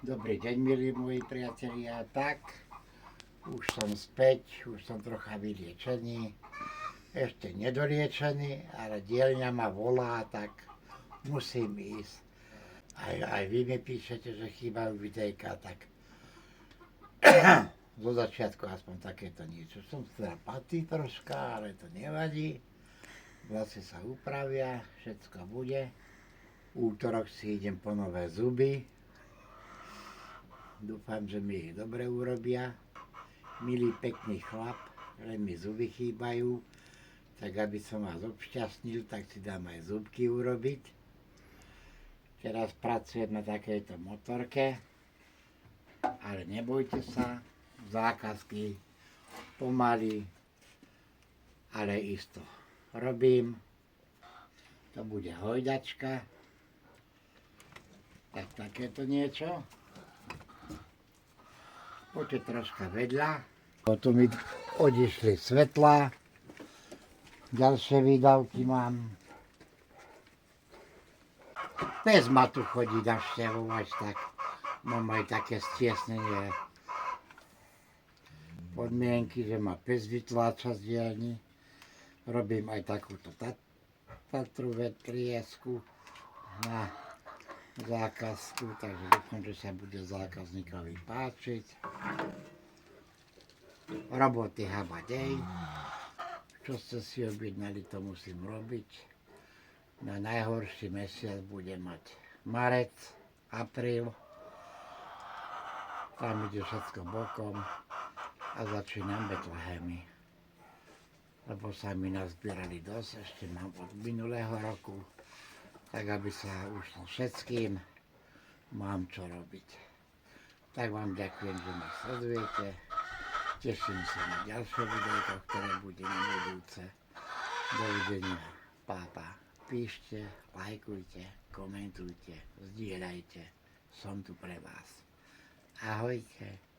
Dobrý deň, milí moji priatelia. Tak, už som späť, už som trocha vyliečený. Ešte nedoliečený, ale dielňa ma volá, tak musím ísť. Aj vy mi píšete, že chýbajú videjka, tak zo začiatku aspoň takéto niečo. Som teda patý troška, ale to nevadí. Vlasy sa upravia, všetko bude. Útorok si idem po nové zuby. Dúfam, že mi ich dobre urobia. Milý, pekný chlap, že mi zuby chýbajú. Tak aby som vás obšťastnil, tak si dám aj zubky urobiť. Teraz pracujem na takejto motorke. Ale nebojte sa, zákazky pomaly, ale isto robím. To bude hojdačka. Tak takéto niečo. Poďte troška vedľa. Tu mi odišli svetlá. Ďalšie výdavky mám. Pes ma tu chodí navštevovať, tak mám aj také stiesnenie podmienky, že ma pes vytláča z dielny. Robím aj takúto Tatru vetriesku na zákazku, takže dúfam, že sa bude zákazníkovi páčiť. Roboty habadej. Čo ste si objednali, to musím robiť. Na najhorší mesiac bude mať marec, apríl. Tam ide všetko bokom a začínam Betlehemy. Lebo sa mi nazbierali dosť, ešte mám od minulého roku. Tak aby sa ušlo všetkým, mám čo robiť. Tak vám ďakujem, že ma sledujete. Teším sa na ďalšie videjko, ktoré bude na budúce. Dovidenia, pápa. Píšte, lajkujte, komentujte, zdieľajte. Som tu pre vás. Ahojte.